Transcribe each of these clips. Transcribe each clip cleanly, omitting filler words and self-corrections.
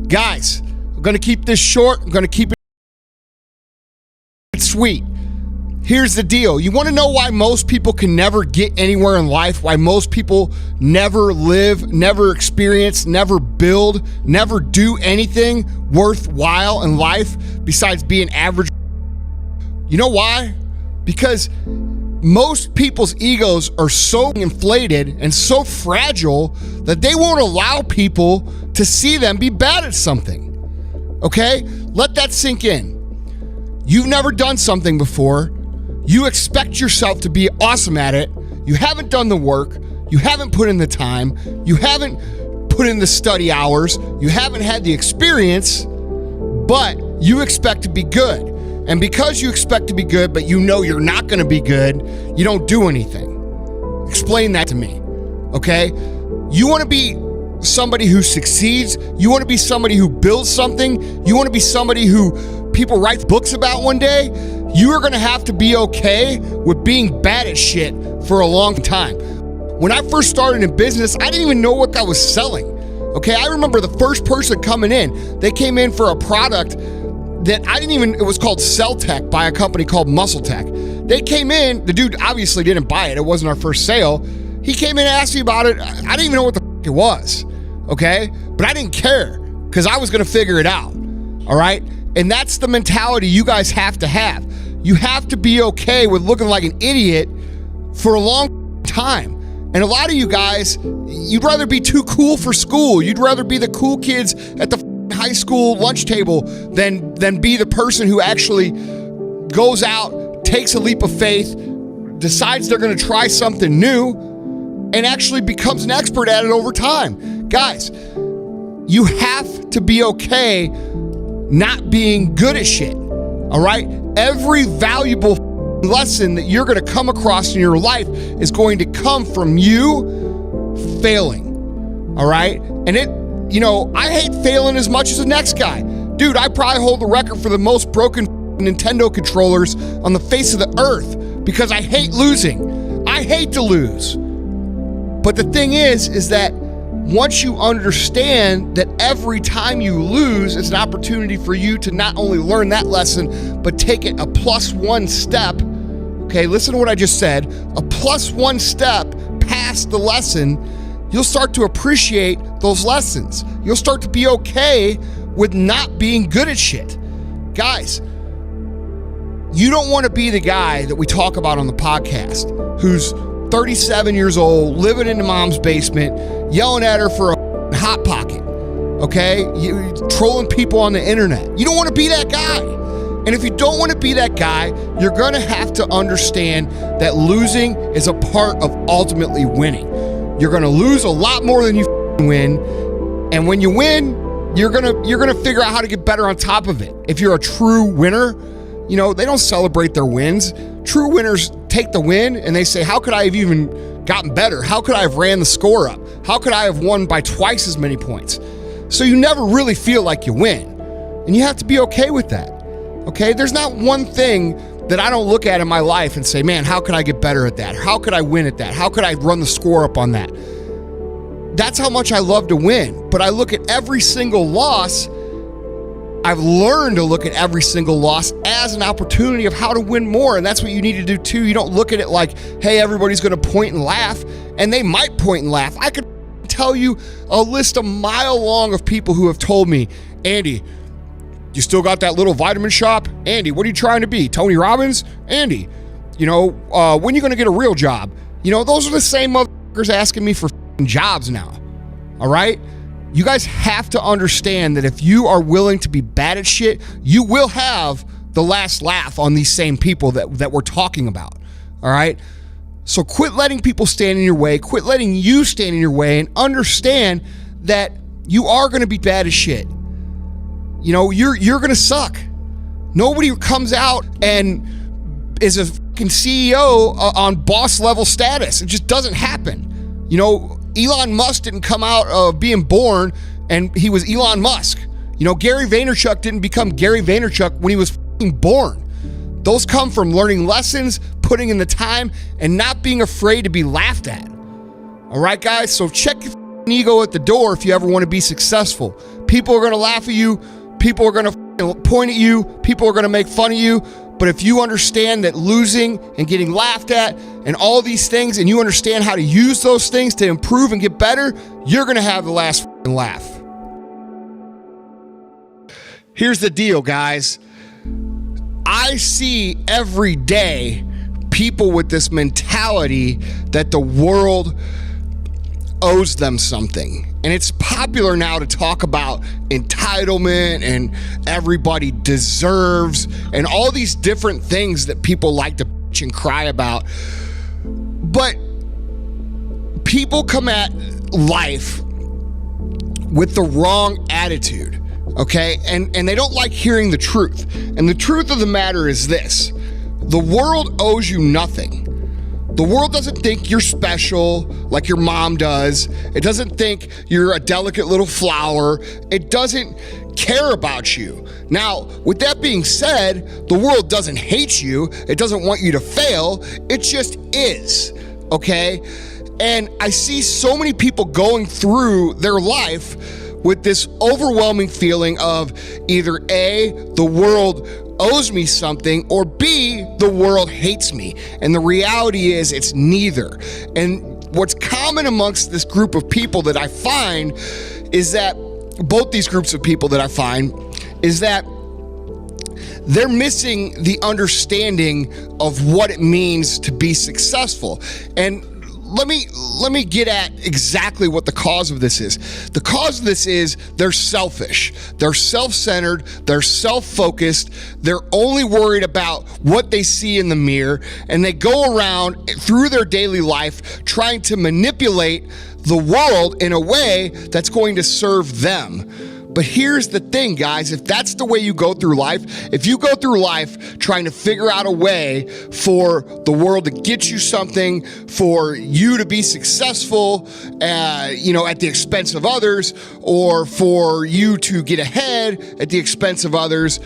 Guys, I'm going to keep this short. I'm going to keep it sweet. Here's the deal. You want to know why most people can never get anywhere in life? Why most people never live, never experience, never build, never do anything worthwhile in life besides being average? You know why? Because most people's egos are so inflated and so fragile that they won't allow people to see them be bad at something. Okay? Let that sink in. You've never done something before. You expect yourself to be awesome at it. You haven't done the work. You haven't put in the time. You haven't put in the study hours. You haven't had the experience, but you expect to be good. And because you expect to be good, but you know you're not going to be good, you don't do anything. Explain that to me, okay? You want to be somebody who succeeds. You want to be somebody who builds something. You want to be somebody who people write books about one day. You are going to have to be okay with being bad at shit for a long time. When I first started in business, I didn't even know what I was selling. Okay, I remember the first person coming in. They came in for a product that it was called Cell Tech by a company called Muscle Tech. They came in, the dude obviously didn't buy it. It wasn't our first sale. He came in and asked me about it. I didn't even know what the it was, okay? But I didn't care because I was going to figure it out, all right? And that's the mentality you guys have to have. You have to be okay with looking like an idiot for a long time. And a lot of you guys, you'd rather be too cool for school. You'd rather be the cool kids at the high school lunch table than be the person who actually goes out, takes a leap of faith, decides they're going to try something new, and actually becomes an expert at it over time. Guys, you have to be okay not being good at shit, all right? Every valuable lesson that you're going to come across in your life is going to come from you failing, all right? And I hate failing as much as the next guy. Dude, I probably hold the record for the most broken Nintendo controllers on the face of the earth because I hate losing. I hate to lose. But the thing is that once you understand that every time you lose, it's an opportunity for you to not only learn that lesson, but take it a +1 step. Okay, listen to what I just said. A +1 step past the lesson, you'll start to appreciate those lessons. You'll start to be okay with not being good at shit. Guys, you don't want to be the guy that we talk about on the podcast who's 37 years old, living in the mom's basement, yelling at her for a Hot Pocket, okay? You trolling people on the internet. You don't want to be that guy. And if you don't want to be that guy, you're going to have to understand that losing is a part of ultimately winning. You're going to lose a lot more than you win. And when you win, you're going to figure out how to get better on top of it. If you're a true winner, they don't celebrate their wins. True winners take the win and they say, how could I have even gotten better? How could I have ran the score up? How could I have won by twice as many points? So you never really feel like you win. And you have to be okay with that. Okay? There's not one thing that I don't look at in my life and say, man, how could I get better at that? How could I win at that? How could I run the score up on that? That's how much I love to win. But I look at every single loss. I've learned to look at every single loss as an opportunity of how to win more. And that's what you need to do too. You don't look at it like, hey, everybody's going to point and laugh. And they might point and laugh. I could tell you a list a mile long of people who have told me, Andy, you still got that little vitamin shop? Andy, what are you trying to be? Tony Robbins? Andy, when are you going to get a real job? Those are the same motherfuckers asking me for jobs now. All right? You guys have to understand that if you are willing to be bad at shit, you will have the last laugh on these same people that we're talking about. All right? So quit letting people stand in your way. Quit letting you stand in your way and understand that you are going to be bad at shit. You're going to suck. Nobody comes out and is a fucking CEO on boss level status. It just doesn't happen. Elon Musk didn't come out of being born and he was Elon Musk. Gary Vaynerchuk didn't become Gary Vaynerchuk when he was born. Those come from learning lessons, putting in the time, and not being afraid to be laughed at. All right, guys? So check your ego at the door if you ever want to be successful. People are going to laugh at you. People are going to point at you. People are going to make fun of you. But if you understand that losing and getting laughed at and all these things, and you understand how to use those things to improve and get better, you're going to have the last laugh. Here's the deal, guys. I see every day people with this mentality that the world owes them something. And it's popular now to talk about entitlement and everybody deserves and all these different things that people like to bitch and cry about. But people come at life with the wrong attitude, okay? And they don't like hearing the truth. And the truth of the matter is this: the world owes you nothing. The world doesn't think you're special like your mom does. It doesn't think you're a delicate little flower. It doesn't care about you. Now, with that being said, the world doesn't hate you. It doesn't want you to fail. It just is, okay? And I see so many people going through their life with this overwhelming feeling of either A, the world owes me something, or B, the world hates me. And the reality is it's neither. And what's common amongst this group of people that I find is that both these groups of people that I find is that they're missing the understanding of what it means to be successful. And let me get at exactly what the cause of this is. The cause of this is they're selfish. They're self-centered. They're self-focused. They're only worried about what they see in the mirror, and they go around through their daily life trying to manipulate the world in a way that's going to serve them. But here's the thing, guys. If that's the way you go through life, if you go through life trying to figure out a way for the world to get you something, for you to be successful, at the expense of others, or for you to get ahead at the expense of others,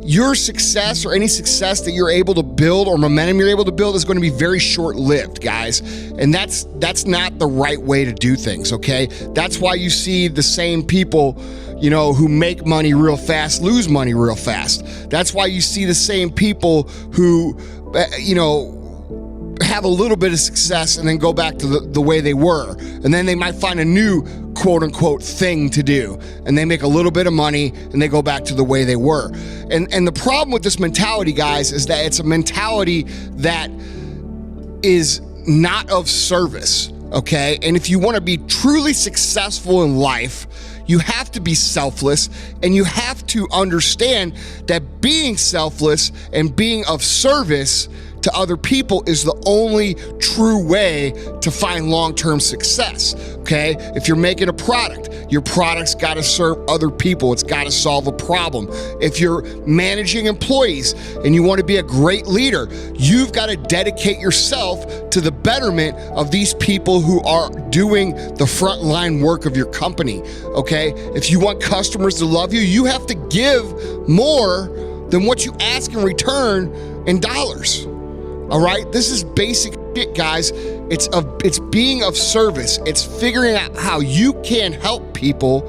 your success or any success that you're able to build or momentum you're able to build is going to be very short-lived, guys. And that's not the right way to do things, okay? That's why you see the same people, who make money real fast, lose money real fast. That's why you see the same people who, have a little bit of success and then go back to the way they were. And then they might find a new quote unquote thing to do. And they make a little bit of money and they go back to the way they were. And the problem with this mentality, guys, is that it's a mentality that is not of service, okay? And if you want to be truly successful in life, you have to be selfless, and you have to understand that being selfless and being of service to other people is the only true way to find long-term success, okay? If you're making a product, your product's got to serve other people. It's got to solve a problem. If you're managing employees and you want to be a great leader, you've got to dedicate yourself to the betterment of these people who are doing the frontline work of your company, okay? If you want customers to love you, you have to give more than what you ask in return in dollars. All right, this is basic shit, guys. It's being of service. It's figuring out how you can help people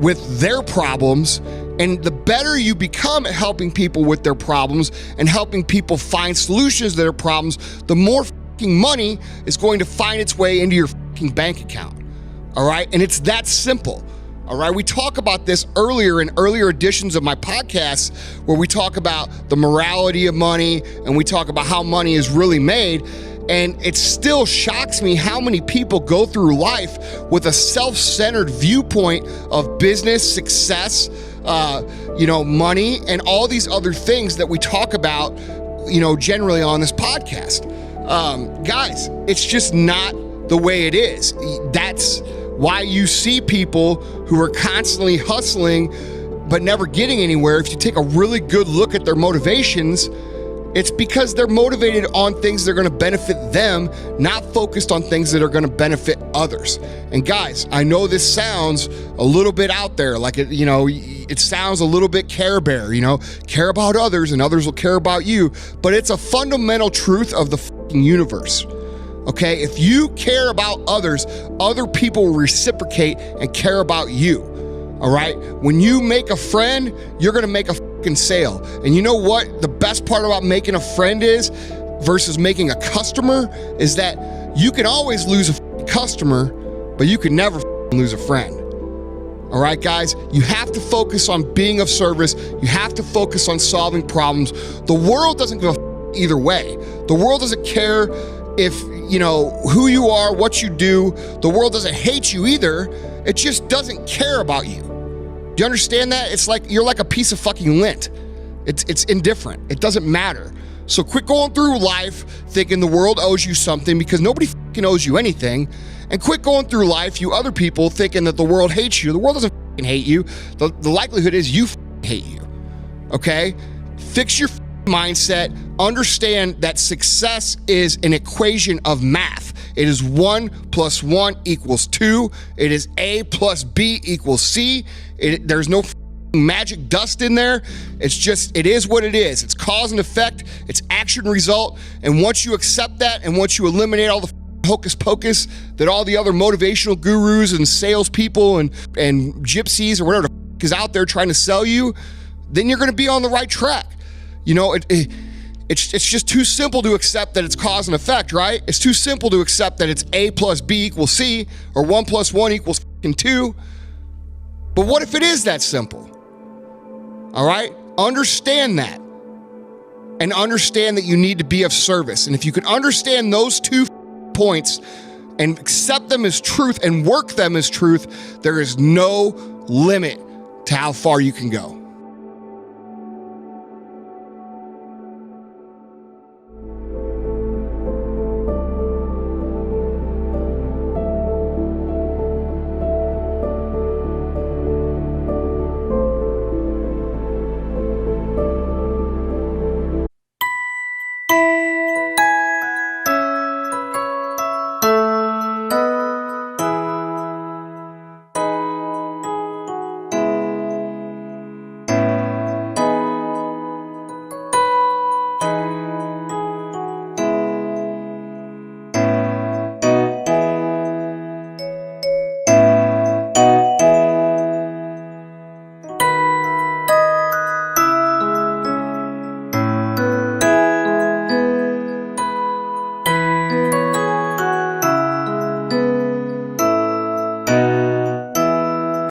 with their problems. And the better you become at helping people with their problems and helping people find solutions to their problems, the more fucking money is going to find its way into your fucking bank account. All right, and it's that simple. All right, we talk about this earlier in earlier editions of my podcast where we talk about the morality of money and we talk about how money is really made. And it still shocks me how many people go through life with a self-centered viewpoint of business, success, money, and all these other things that we talk about, generally on this podcast. Guys, it's just not the way it is. That's why you see people who are constantly hustling but never getting anywhere. If you take a really good look at their motivations, it's because they're motivated on things that are going to benefit them, not focused on things that are going to benefit others. And guys, I know this sounds a little bit out there, like it sounds a little bit Care Bear, care about others and others will care about you, but it's a fundamental truth of the fucking universe. Okay, if you care about others, other people will reciprocate and care about you. All right? When you make a friend, you're going to make a fucking sale. And you know what the best part about making a friend is versus making a customer is that you can always lose a customer, but you can never lose a friend. All right, guys, you have to focus on being of service. You have to focus on solving problems. The world doesn't give a either way. The world doesn't care if, who you are, what you do. The world doesn't hate you either. It just doesn't care about you. Do you understand that? It's like you're like a piece of fucking lint. It's indifferent. It doesn't matter. So quit going through life thinking the world owes you something, because nobody fucking owes you anything. And quit going through life, you other people, thinking that the world hates you. The world doesn't fucking hate you. The likelihood is you fucking hate you. Okay? Fix your mindset. Understand that success is an equation of math. It is 1 + 1 = 2. It is A + B = C. There's no magic dust in there. It is what it is. It's cause and effect. It's action result. And once you accept that, and once you eliminate all the hocus pocus that all the other motivational gurus and salespeople and gypsies or whatever the is out there trying to sell you, then you're going to be on the right track. It's just too simple to accept that it's cause and effect, right? It's too simple to accept that it's A + B = C, or 1 + 1 = 2. But what if it is that simple? All right? Understand that. And understand that you need to be of service. And if you can understand those 2 points and accept them as truth and work them as truth, there is no limit to how far you can go.